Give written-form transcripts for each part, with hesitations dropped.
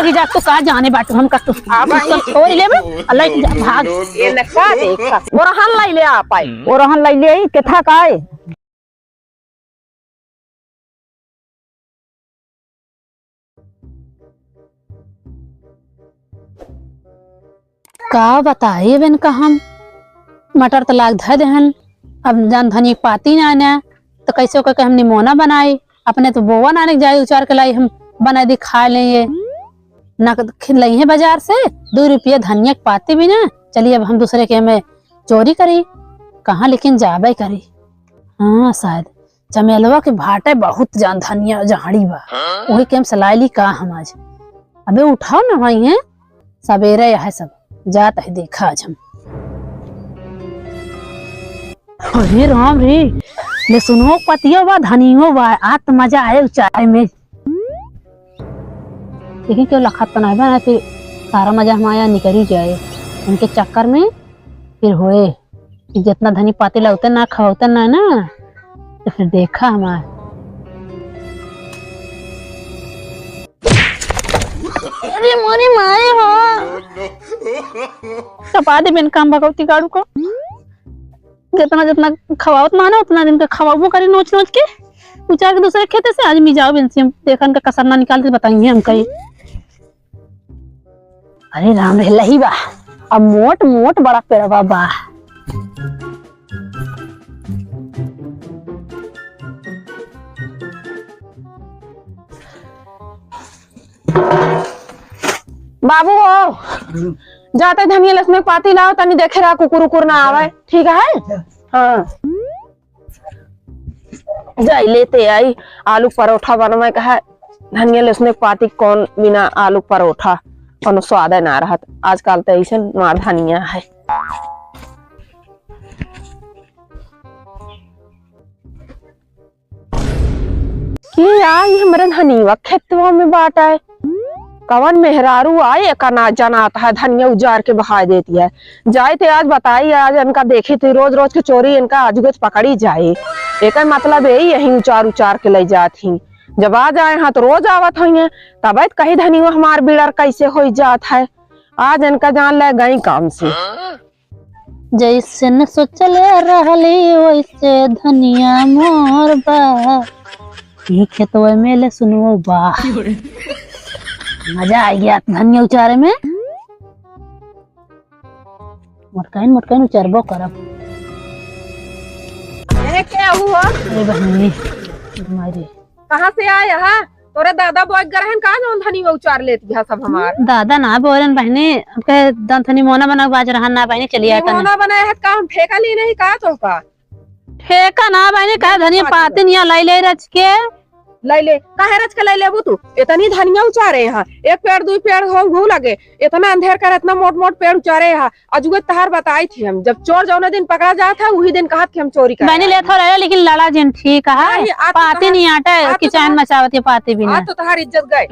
ही जा तो का जाने बाटू हम का तू छोड़ लेबे अल्लाह की भाग ये नका देख ओरहन लाई ले आ पाई ओरहन लाई ले केथा काय का बताए बेन का हम मटर तो लाग धर देहन अब जान धनी पाती ना आना तो कैसे करके हम निमोना बनाए अपने तो बोवा नाने जाए उचार के लाई हम बना दी खा लेंगे ना खिलाई है बाजार से 2 रुपया धनिया पाती भी ना चलिए अब हम दूसरे के में चोरी करी कहाँ लेकिन जाबे करी हाँ शायद चमेलवा के भाटे बहुत जान धनिया जहाड़ी बा वही के हम सलाइली का हम आज अबे उठाओ ना वही है सवेरे है सब जाता है देखा आज हम अरे राम रे ले सुनो पतियो बा धनियो बा आज तो मजा आए चाय में लेकिन क्यों लखत तो नहीं बना फिर सारा मजा हमारा निकल ही जाए उनके चक्कर में फिर होए कि जितना धनी पाती लाते ना खाते ना तो फिर देखा हमारा अरे मोरी मारे हो सपा दे बिन काम भगवती गाड़ू को जितना जितना खवावत मानो उतना दिन का खवाबो करी नोच नोच के पूछा के दूसरे खेते से आज मी जाओ बिनसी हम देखन का कसर ना निकाल के बताएंगे हम कहीं अरे राम रे लही बा अब मोट मोट बड़ा पेड़वा बा बाबू हो जाते धनिया लहसुन पाती लाओ तनी देखे रहा कुकुर उकुर ना आवे ठीक है हाँ जाई लेते आई आलू परोठा बनवा का है धनिया लहसुन पाती कौन बिना आलू परोठा कोनो स्वाद ना रहत आजकल तो ऐसा मार धनिया है कि आई हमारे धनिया खेतवा में बाटा है कवन मेहरारू आए का ना जनाता है धनिया उजार के बहा देती है जाए थे आज बताई आज इनका देखी थी रोज रोज की चोरी इनका आज कुछ पकड़ी जाए एक मतलब यही उचार उचार के ले जाती जब आ जाए हाँ तो रोज आवत हुई तब कही धनिया हमार बिलर कैसे हो जात है आज इनका जान ले गई काम से जैसे न सोचले रहली वैसे धनिया मोर बा ये खेतवा में ले सुनो बा मजा आ गया धनिया उचारे में मोटकाइन उचारबो करब क्या हुआ बहनी तुम्हारी कहाँ से आए यहाँ तोरे दादा बोझ गरहन कहाँ जो धनिया उचार लेती है सब हमार दादा ना बोलन बहनी के धनी मोना बना बाज रहा ना बहनी चलिए मोना बनाया है काम ठेका ली नहीं कहा तो का ठेका ना बहनी कहा धनिया पाते नहीं लाई ले रच के ले काहे रच के ले लेबू तू इतनी धनिया उचारे यहाँ एक पेड़ 2 पेड़ हो लगे इतना अंधेर कर इतना मोट मोट पेड़ उचारे यहाँ अजुगे तहार बताई थी हम जब चोर जौने दिन पकड़ा जाता था वही दिन कहा कि हम चोरी कर मैंने ले थोड़ा रहे लेकिन लड़ा जिन ठीक है पाते नहीं आटा किचन मचावती पाते भी नहीं तो तहार इज्जत गए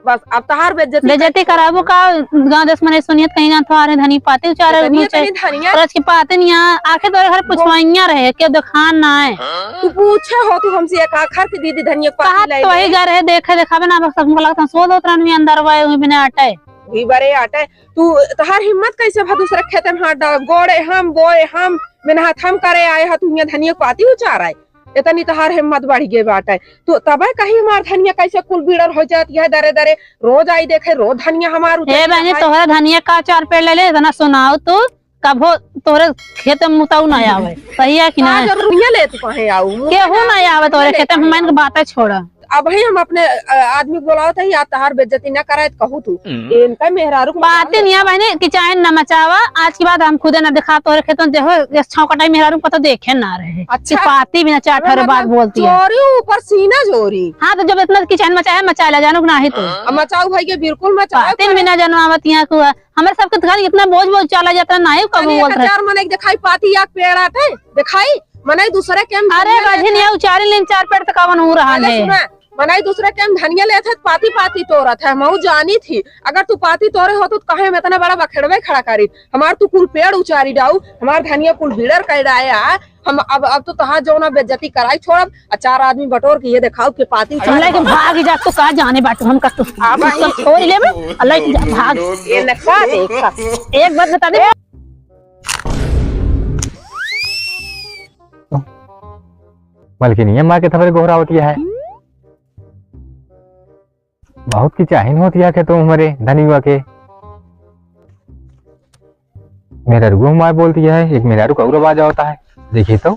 बस अब तहार बेइज्जती कराबो का गांव देश में सुनियत कहीं ना थारे धनी पाते उचारे धनिया रच के पाते नहीं आखे तोरे घर पुछवाइया रहे के दुकान ना है तू पूछे हो तू हमसे एक आखर की दीदी धनिया पाती लाई तो वही घर है देखे देखावे ना बस हमको लगता सो दो तरन में अंदर वाए हुई बिना आटे वही बड़े आटे तू तहार हिम्मत कैसे भा दूसरे खेत में हाथ गोड़े हम बोए हम बिना हाथ हम करे आए हा तू धनिया पाती उचार आए इतनी तहार हिम्मत बढ़ गई बात है तो तब कहीं हमार धनिया कैसे कुल बीड़र हो जाती है दरे दरे रोज आई देखे रोज धनिया हमार बहनी तोहरा धनिया का 4 पेड़ ले इतना सुनाओ तू कभो तोरे खेत में मुताऊ ना आवे सही है कि ना जरूर ले तू कहे आऊ केहू ना आवे तोरे खेत में मन के बातें छोड़ा अब ही हम अपने आदमी बोलाओ था या तहार बेइज्जती ना कराए कहू तू इनका मेहरारू बातें नहीं बहनी कि चाहे न मचावा आज की बात हम खुद न दिखा तोरे खेतों देखो छौकटाई मेहरारू को तो देखे ना रहे अच्छा पाती भी ना 4 बात बोलती है चोरी ऊपर सीना चोरी हाँ तो जब इतना किचन मचाया मचा ले जानो ना ही तो मचाऊ भाई के बिल्कुल मचाओ तीन बिना जानवावती यहाँ को हमारे सबके घर इतना बोझ बोझ चला जाता ना ही कब बोलते 4 मने दिखाई पाती या पेड़ आते दिखाई मने दूसरे के अरे बजन ये उचारे लेन 4 पेड़ तक कवन हो रहा है मनाई दूसरे टाइम धनिया ले थे पाती पाती तोड़त है मऊ जानी थी। अगर तू पाती तोड़े हो तो कहे में इतना बड़ा बखेड़वे खड़ा करी। हमार तू कुल पेड़ उचारी डाऊ, हमार धनिया कुल भीड़र कर डाया। हम अब तो तहां जो ना बेइज्जती कराई छोड़ब। 4 आदमी बटोर के ये दिखाओ के पाती अल्लाह के भाग जा तो का जाने बाटू हम कस तो छोड़ ले में अल्लाह के भाग ये नखा देख। एक बात बता दे, मलकिनी है माँ के थपरे गोहरा होती है, बहुत की चाहिन होती है कि तुम हमारे धनी हुआ के। मेरा रुआ माँ बोलती है, एक मेरा रुका आवाज होता है। देखिए तो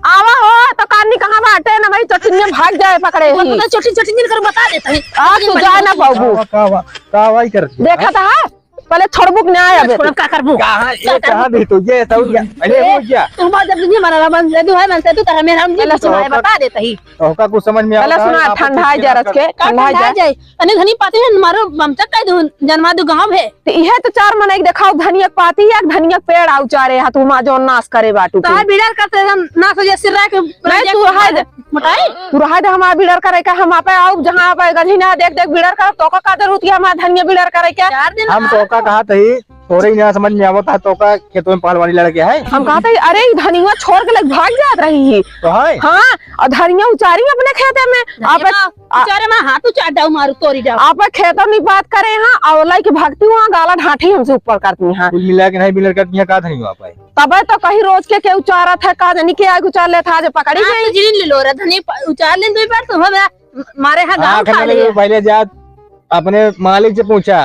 आवा हो तो कानी कहाँ बाटे ना भाई चटनी में भाग जाए पकड़े ही। छोटी छोटी कर बता देता है आ तू जा ना बाबू कावाई करती देखा था पहले छोड़बुक नहीं आया बे का करबू कहाँ दी तो ये सब अरे वो क्या तुम बात जब दुनिया मना बन से तू है मन से तू तरह मेरा हम जी सुनाए बता देता ही का कुछ समझ में पहले सुना ठंडा जा रख के ठंडा जाए तने धनी पाते हैं मारो ममता कह दू जन्मा दू गांव है तो यह तो 4 मन एक दिखाओ धनिया पाती या धनिया पेड़ आउ चारे हाथ उमा जो नाश करे बाटू तो है बिड़र करते हम ना सजे सिर रह के नहीं तू रहा दे मोटाई तू रहा दे हमारा बिड़र करे का हम आपे आउ जहां आप गधी ना देख देख बिड़र कर तो का जरूरत है हमारा धनिया बिड़र करे क्या 4 दिन हम तो का कहा थी तोरे ही ना समझ में आवता है तो का खेतों में पहलवानी लड़के है। हम कहा था अरे धनिया छोड़ के लग भाग जात रही है तो है हाँ और धनिया उचारी अपने खेते में आप बेचारे में हाथ उचार डाऊ मारू तोरी डाऊ आप खेतों नहीं बात करे हैं और लाई की भागती हुआ गाला ढाठी हमसे ऊपर करती हैं कुल मिला के नहीं बिलर करती है का धनी हुआ पाए तब तो कहीं रोज के उचारा था का जानी के आग उचार ले था जो पकड़ी गई जिन ले लो रे धनी उचार ले दो बार तो हम मारे हां गांव खा ले पहले जा अपने मालिक से पूछा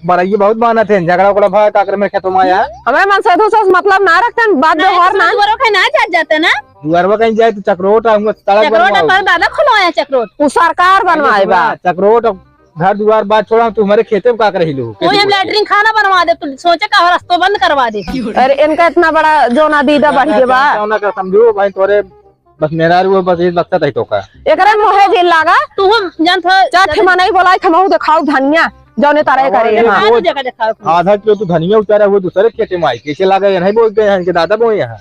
बड़ाई बहुत माना थे झगड़ा उगड़ा भाई काकर में खेतों में आया हमें मन से मतलब ना रखते बात व्यवहार ना ना जाते ना दुआरवा कहीं जाए तो चक्रोट आऊंगा चक्रोट पर दादा खुलवाया चक्रोट वो सरकार बनवाए बा चक्रोट घर द्वार बात छोड़ा तू हमारे खेते में का कर हिलो कोई हम लैट्रिन खाना बनवा दे तू सोचे का रास्ता बंद करवा दे अरे इनका इतना बड़ा जो ना दीदा बढ़ के बा समझो भाई तोरे बस मेरा रुआ बस ये लगता था तो का एकरे मोहे जेल लागा तू हम जान था चाहे मनाई बोलाई खमाऊ दिखाओ धनिया जौने तारे करे हां वो जगह दिखाओ आधा किलो तो धनिया उतारा वो दूसरे खेते में आई कैसे लगा नहीं बोलते हैं इनके दादा बोए यहाँ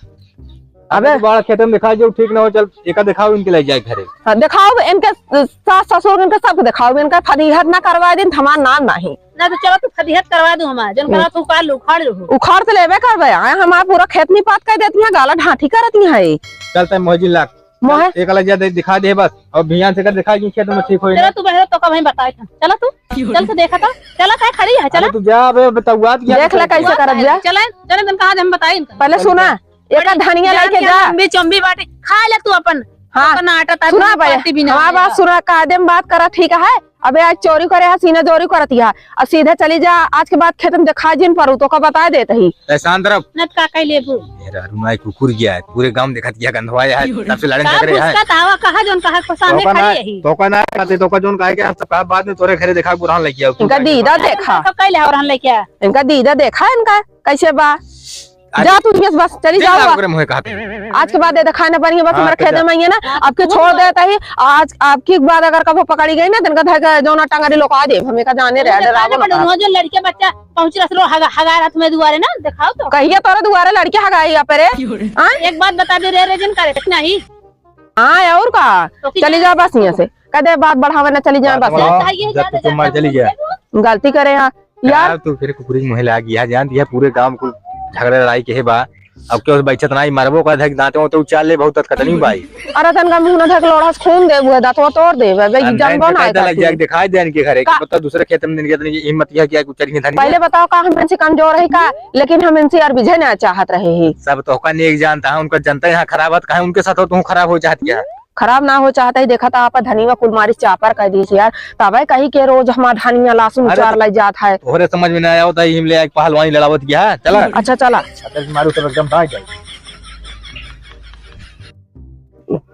अबे बड़ा खेते में दिखा जो ठीक ना हो चल एका दिखाओ इनके ले जाए घरे दिखाओ इनके सास ससुर इनके सब दिखाओ इनका फदीहत ना करवा दिन हमार नाम नहीं ना तो चलो तू फदीहत करवा दूं हमार जन करा तू काल उखाड़ लो उखाड़ तो लेवे करवे आए हमार पूरा खेत नहीं पात कर देती है गाला ढाठी करती है चलता है मोहजी लाख मोहे एक अलग ज्यादा दिखा दे बस और बियान से कर दिखा कि खेत में ठीक हो चलो तू बहरे तो का वहीं बताए था चलो तू चल तो देखा था चला काय खड़ी है चला तू जा बे बताऊआ देख ले कैसे करब जा चला चले तुम कहां हम बताई पहले सुना एक धनिया लेके जा लंबी चंबी बाटी खा ले तू अपन हाँ अपना आटा ता सुना भाई हमारा बात सुना कायदे बात करा ठीक है। अबे आज चोरी करे है सीना चोरी करती है अब सीधे चली जा आज के बाद खेत में दिखा जिन पर तो का बता देते ही ऐसा तरफ नत का कह लेबू मेरा रुनाई कुकुर गया है पूरे गांव में देखत गया गंधवाया है तब से लड़न झगड़े है उसका तावा कहा जोन कहा को सामने खड़ी है तो का ना कहते तो का जोन कहे के हम सब बाद में तोरे घरे देखा बुरहान लेके आओ इनका दीदा देखा तो कह ले और हम लेके आ इनका दीदा देखा इनका कैसे बा जा तू बस चली जाओ आज के बाद दिखाने पर बस हमारे खेत में है ना आपके छोड़ देता ही आज आपकी बात अगर कभी पकड़ी गई ना दिन का जो ना टंगारी लोग आ दे हमें का जाने रहे जो लड़के बच्चा पहुंच रहा हगा रात में दुआरे ना दिखाओ तो कहिए तोरे दुआरे लड़के हगाई पे एक बात बता दे रे रेजन करे नहीं हाँ और का चली जाओ बस यहाँ से कदे बात बढ़ावे ना चली जाए बस चली गया गलती करे यार तू फिर कुकुरी मुहे ला गया जान दिया पूरे गांव को झगड़ा लड़ाई के बा अब क्यों बैठत नहीं मरबो का धक दांते तो उचाल ले बहुत कतनी बाई अरे तनका मुंह न धक लोड़ा खून दे बुआ दांतवा तोड़ दे बे जंगो ना लग जाए दिखाई दे इनके घरे के मतलब दूसरे खेत में इनके इतनी हिम्मत है कि कुछ नहीं धनी पहले बताओ का हम इनसे कमजोर है का लेकिन हम इनसे यार बिझे ना चाहत रहे हैं सब तो का नेक जानता है उनका जनता यहाँ खराब है उनके साथ हो तू खराब हो जाती है खराब ना हो चाहता ही देखा था आप धनिया कुलमारी चापर कह दी यार तब कहीं के रोज हमारा धनिया लासून चार लग जाता है तोरे समझ में ना आया होता हिम ले एक पहलवानी लड़ावत गया चला अच्छा चला मारू तो एकदम भाग जाए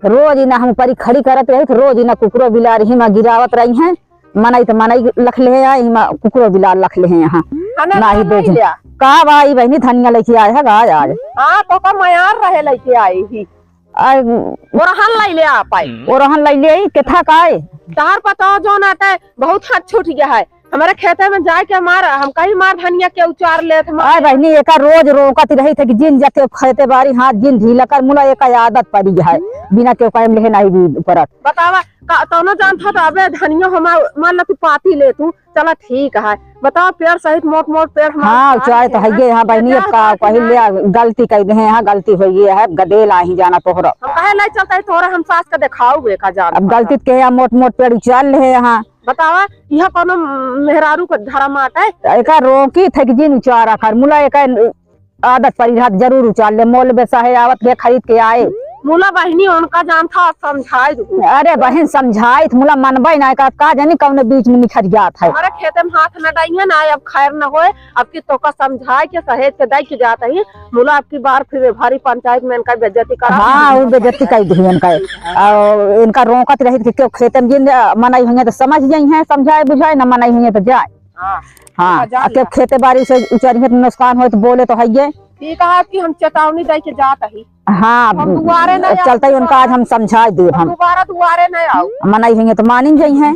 रोज ना हम परी खड़ी करत रही रोज ना कुकरो बिलार हिमा गिरावत रही हैं मनाई तो मनाई लख ले हिमा कुकरो बिलार लख ले हैं यहाँ ना ही देख कहा भाई बहनी धनिया लेके आए है गाज आज हाँ तो का मयार रहे लेके आई ही ओरहन लाई ले आ पाई ओरहन लाई ले केथा काय तार पता जो ना है बहुत हाथ छूट गया है हमारे खेते में जाए के मारा हम कहीं मार धनिया के उचार ले थे। आय बहनी एका रोज रोकत रही थे कि जिन जाते खेते बारी हाथ जिन ढीला कर मुला एक आदत पड़ी है बिना के कायम ले नहीं भी परत। बतावा तो जानता था अबे धनिया हम मान ला तू पाती ले तू चला ठीक है। बताओ पेड़ सहित मोट मोट पेड़ हाँ चाहे तो है यहाँ बहनी अब का पहले गलती कर दे यहाँ गलती हो गई है गदेल ही जाना तोहरा हम कहे नहीं चलता है तोहरा हम सास का दिखाओ का जान अब गलती के यहाँ मोट मोट पेड़ उचाल रहे यहाँ। बतावा यह कोनो मेहरारू को धर्म आता है एक रोकी थे कि जिन उचारा कर मुला एक आदत पड़ी हाथ जरूर उचाल ले मोल बेसा है आवत के खरीद के आए मुला बहनी उनका जान था समझाए। अरे बहन समझाई मुला मनबे ना का जानी कौन बीच में निखर जात है। हमारे खेते में हाथ न डाई है ना अब खैर न होए अब की तो का समझाए के सहेज के दाई के जाता है मुला आपकी बार फिर भारी पंचायत में इनका बेइज्जती करा। हाँ वो बेइज्जती कर दी इनका इनका रोकत रही कि खेते में जिन मनाई होंगे तो समझ जाई है समझाए बुझाए न मनाई होंगे तो जाए। हाँ के खेते बाड़ी से उचरिए नुकसान हो तो बोले तो है ठीक है कि हम चेतावनी दे के जात ही। हाँ चलता ही उनका आज हम समझा दे हम दोबारा दुआरे नहीं आओ मनाई होंगे तो मानी जाई है।